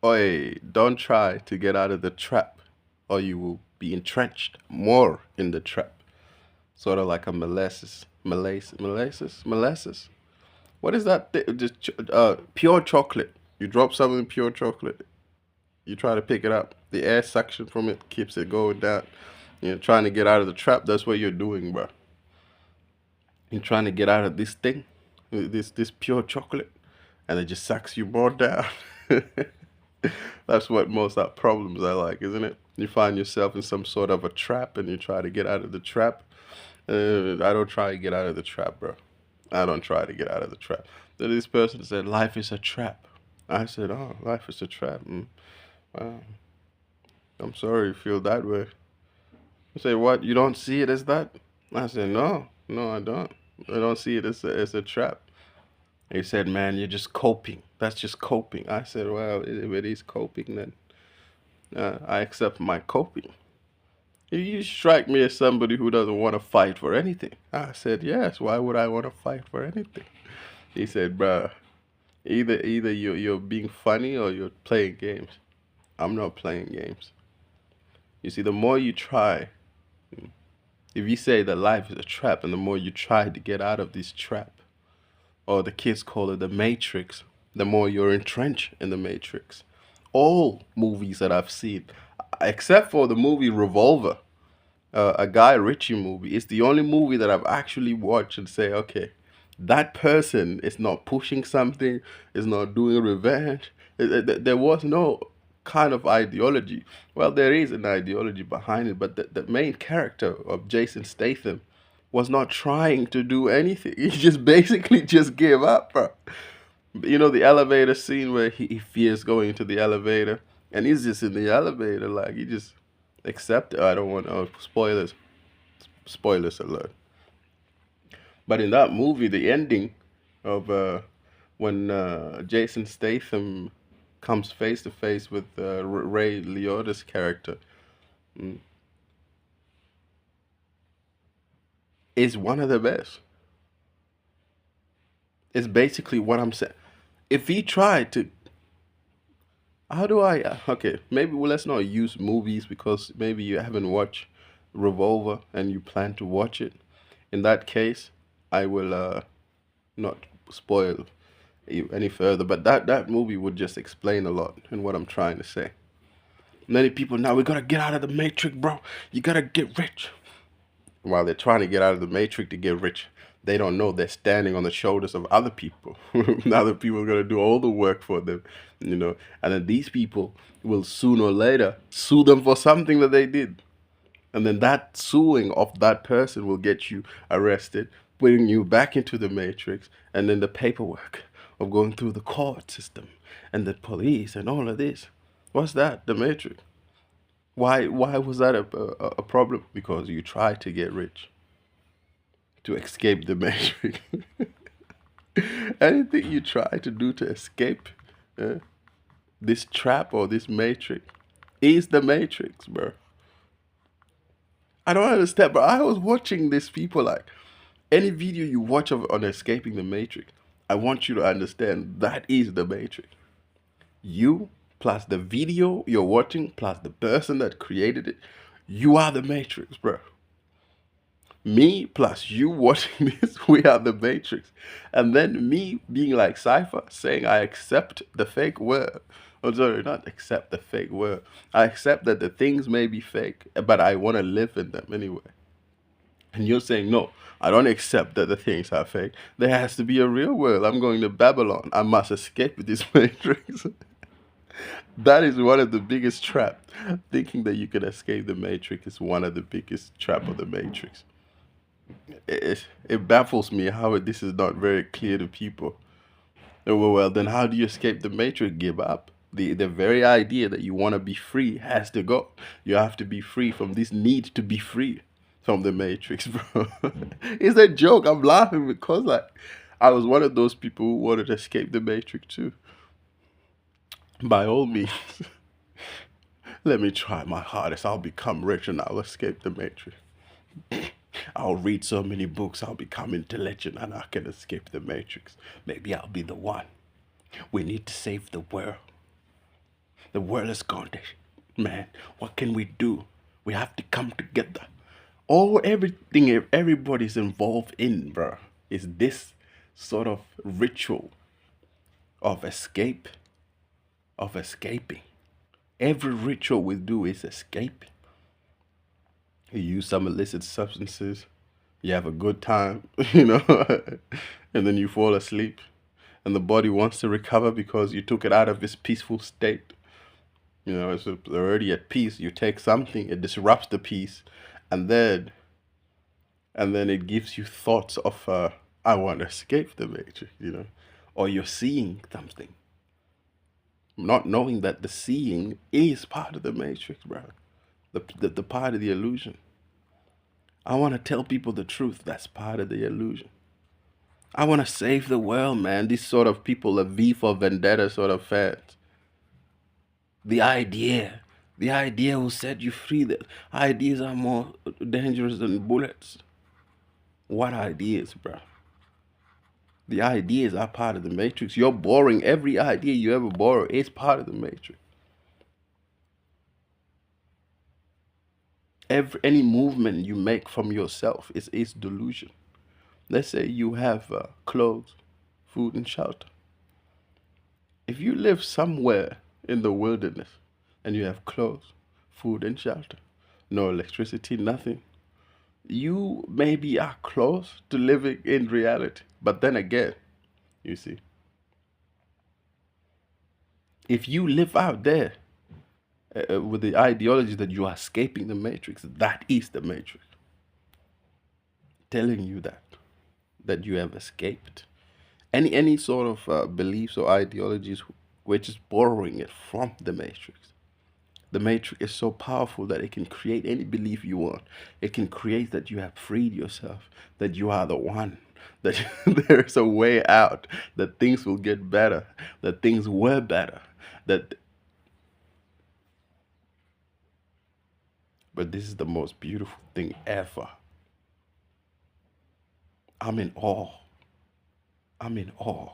Oi, don't try to get out of the trap, or you will be entrenched more in the trap. Sort of like a molasses. What is that? Just pure chocolate. You drop something in pure chocolate. You try to pick it up. The air suction from it keeps it going down. You're trying to get out of the trap. That's what you're doing, bro. You're trying to get out of this thing, this pure chocolate, and it just sucks you more down. That's what most our problems are like, isn't it? You find yourself in some sort of a trap, and you try to get out of the trap. I don't try to get out of the trap, bro. I don't try to get out of the trap. Then this person said, "Life is a trap." I said, "Oh, life is a trap." Wow. I'm sorry you feel that way. I say, "What? You don't see it as that?" I said, "No, no, I don't. I don't see it as a trap." He said, "Man, you're just coping. That's just coping." I said, "Well, if it is coping, then I accept my coping." You strike me as somebody who doesn't want to fight for anything. I said, "Yes. Why would I want to fight for anything?" He said, "Bruh, either you're being funny or you're playing games. I'm not playing games. You see, the more you try, if you say that life is a trap, and the more you try to get out of this trap, or the kids call it the Matrix, the more you're entrenched in the Matrix. All movies that I've seen, except for the movie Revolver, a Guy Ritchie movie, it's the only movie that I've actually watched and say, okay, that person is not pushing something, is not doing revenge. There was no kind of ideology. Well, there is an ideology behind it, but the main character of Jason Statham was not trying to do anything. He just basically just gave up, bro. You know the elevator scene where he fears going into the elevator, and he's just in the elevator, like he just accepted. I don't want spoilers. Spoilers alert. But in that movie, the ending of when Jason Statham comes face to face with Ray Liotta's character, mm, is one of the best. It's basically what I'm saying. If he tried to, how do I? Okay, maybe let's not use movies because maybe you haven't watched Revolver and you plan to watch it. In that case, I will not spoil any further. But that movie would just explain a lot in what I'm trying to say. Many people now we gotta get out of the matrix, bro. You gotta get rich. While they're trying to get out of the matrix to get rich, they don't know they're standing on the shoulders of other people. Other people are gonna do all the work for them, you know. And then these people will sooner or later sue them for something that they did. And then that suing of that person will get you arrested, putting you back into the matrix, and then the paperwork of going through the court system and the police and all of this. What's that? The matrix. Why was that a problem? Because you tried to get rich to escape the matrix. Anything you try to do to escape uh, this trap or this matrix is the matrix, bro. I don't understand, but I was watching these people like any video you watch of on escaping the matrix. I want you to understand that is the matrix. You plus the video you're watching plus the person that created it, you are the matrix, bro. Me plus you watching this, we are the matrix. And then me being like Cypher, saying I accept the fake world. Oh, sorry, not accept the fake world. I accept that the things may be fake, but I want to live in them anyway. And you're saying, no, I don't accept that the things are fake. There has to be a real world. I'm going to Babylon. I must escape this matrix. That is one of the biggest traps. Thinking that you can escape the matrix is one of the biggest trap of the matrix. It baffles me how this is not very clear to people. Well, then how do you escape the matrix? Give up. The very idea that you want to be free has to go. You have to be free from this need to be free from the matrix, bro. It's a joke. I'm laughing because like I was one of those people who wanted to escape the matrix too. By all means, let me try my hardest. I'll become rich and I'll escape the matrix. I'll read so many books, I'll become intelligent and I can escape the matrix. Maybe I'll be the one. We need to save the world. The world is gone. Man, what can we do? We have to come together. All everything everybody's involved in, bro, is this sort of ritual of escape, of escaping. Every ritual we do is escape. You use some illicit substances, you have a good time, and then you fall asleep, and the body wants to recover because you took it out of its peaceful state. It's already at peace. You take something, it disrupts the peace, and then it gives you thoughts of I want to escape the matrix, or you're seeing something, not knowing that the seeing is part of the matrix, bro. The part of the illusion. I want to tell people the truth. That's part of the illusion. I want to save the world, man. These sort of people are V for Vendetta sort of fans. The idea will set you free. The ideas are more dangerous than bullets. What ideas, bro? The ideas are part of the matrix. You're borrowing every idea you ever borrow is part of the matrix. Any movement you make from yourself is delusion. Let's say you have clothes, food, and shelter. If you live somewhere in the wilderness and you have clothes, food, and shelter, no electricity, nothing, you maybe are close to living in reality. But then again, you see, if you live out there with the ideology that you are escaping the matrix, that is the matrix telling you that you have escaped. Any sort of beliefs or ideologies, we're just borrowing it from the matrix. The matrix is so powerful that it can create any belief you want. It can create that you have freed yourself, that you are the one, that there is a way out, that things will get better, that things were better, but this is the most beautiful thing ever. I'm in awe. I'm in awe.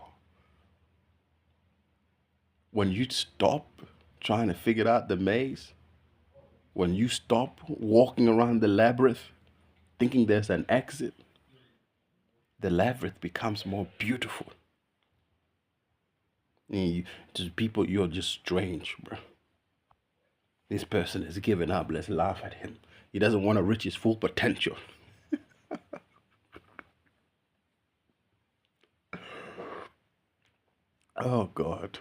When you stop trying to figure out the maze, when you stop walking around the labyrinth thinking there's an exit, the labyrinth becomes more beautiful. People, you're just strange, bro. This person is giving up. Let's laugh at him. He doesn't want to reach his full potential. Oh, God.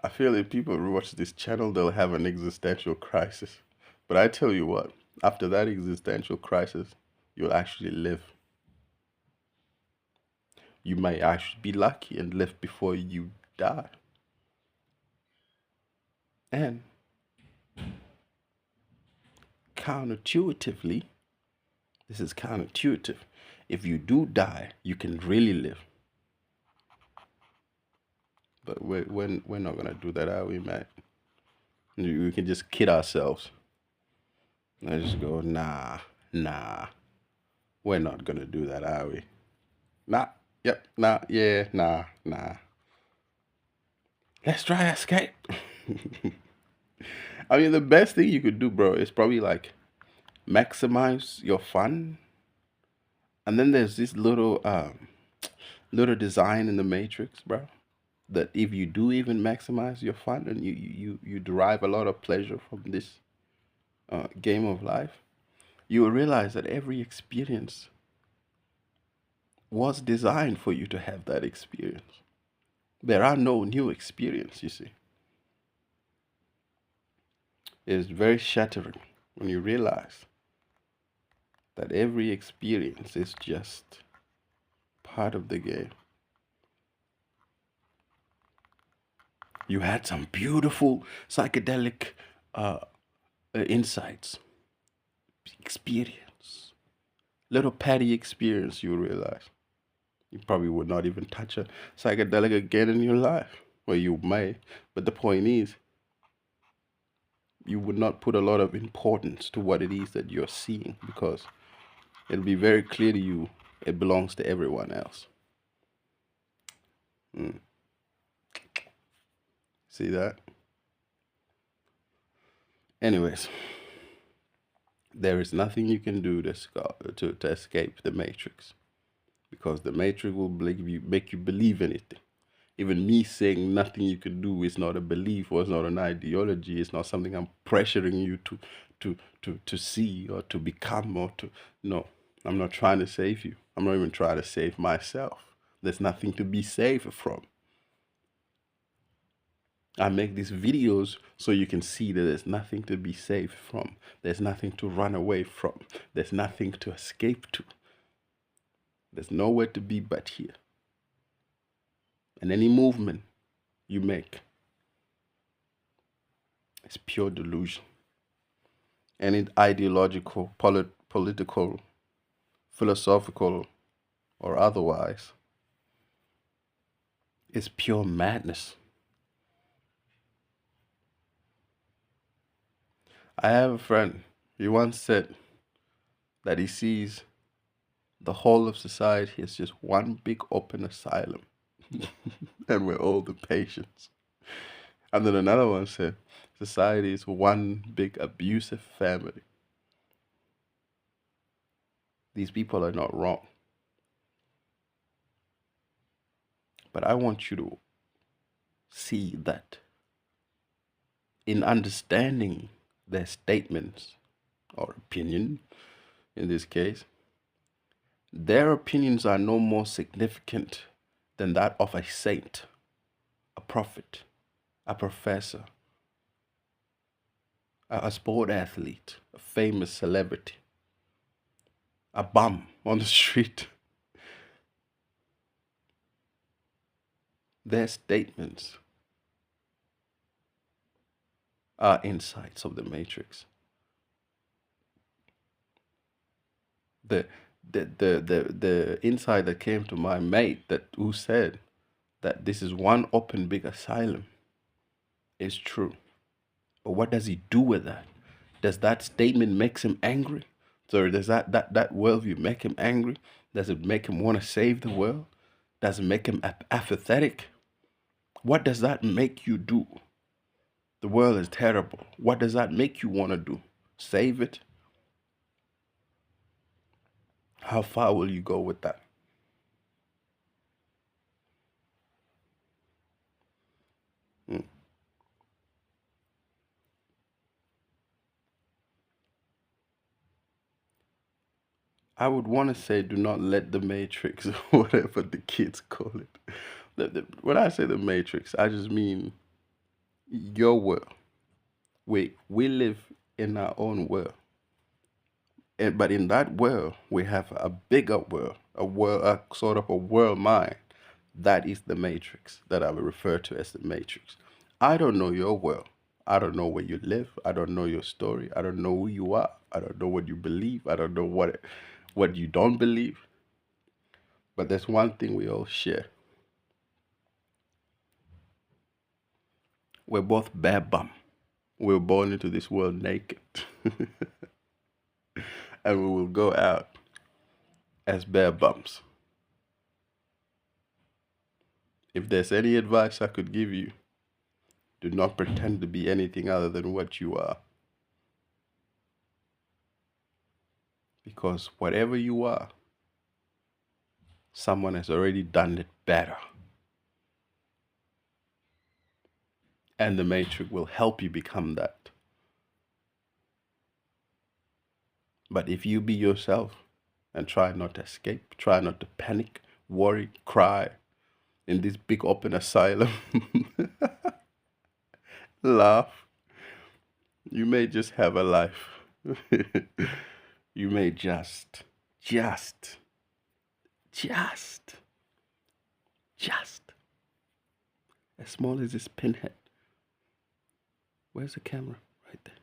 I feel if people watch this channel, they'll have an existential crisis. But I tell you what, after that existential crisis, you'll actually live. You might actually be lucky and live before you die. And counterintuitively, this is counterintuitive. If you do die, you can really live. But we're not gonna do that, are we, man? We can just kid ourselves. I just go, nah. We're not gonna do that, are we? Nah. Yep. Nah. Yeah. Nah. Let's try escape. I mean, the best thing you could do, bro, is probably like maximize your fun. And then there's this little design in the matrix, bro, that if you do even maximize your fun and you derive a lot of pleasure from this game of life, you will realize that every experience was designed for you to have that experience. There are no new experiences, you see. It is very shattering when you realize that every experience is just part of the game. You had some beautiful psychedelic insights, experience, little petty experience. You realize you probably would not even touch a psychedelic again in your life. Well, you may, but the point is, you would not put a lot of importance to what it is that you're seeing because it'll be very clear to you it belongs to everyone else. See that? Anyways, there is nothing you can do to escape the Matrix, because the Matrix will make you believe anything. Even me saying nothing you can do is not a belief, or it's not an ideology. It's not something I'm pressuring you to see or to become or to. No, I'm not trying to save you. I'm not even trying to save myself. There's nothing to be saved from. I make these videos so you can see that there's nothing to be saved from. There's nothing to run away from. There's nothing to escape to. There's nowhere to be but here. And any movement you make is pure delusion. Any ideological, political, philosophical, or otherwise is pure madness. I have a friend, he once said that he sees the whole of society as just one big open asylum. And we're all the patients. And then another one said, society is one big abusive family. These people are not wrong. But I want you to see that in understanding their statements or opinion, in this case, their opinions are no more significant than that of a saint, a prophet, a professor, a sport athlete, a famous celebrity, a bum on the street. Their statements are insights of the Matrix. The insight that came to my mate who said that this is one open big asylum is true. But what does he do with that? Does that statement make him angry? So does that worldview make him angry? Does it make him want to save the world? Does it make him apathetic? What does that make you do? The world is terrible. What does that make you want to do? Save it? How far will you go with that? I would want to say, do not let the Matrix, whatever the kids call it. When I say the Matrix, I just mean your world. We live in our own world. But in that world, we have a bigger world, a sort of a world mind. That is the Matrix that I will refer to as the Matrix. I don't know your world. I don't know where you live. I don't know your story. I don't know who you are. I don't know what you believe. I don't know what you don't believe. But there's one thing we all share. We're both bare bum. We were born into this world naked. And we will go out as bare bums. If there's any advice I could give you, do not pretend to be anything other than what you are. Because whatever you are, someone has already done it better. And the Matrix will help you become that. But if you be yourself and try not to escape, try not to panic, worry, cry in this big open asylum, laugh, you may just have a life. You may just, as small as this pinhead. Where's the camera? Right there.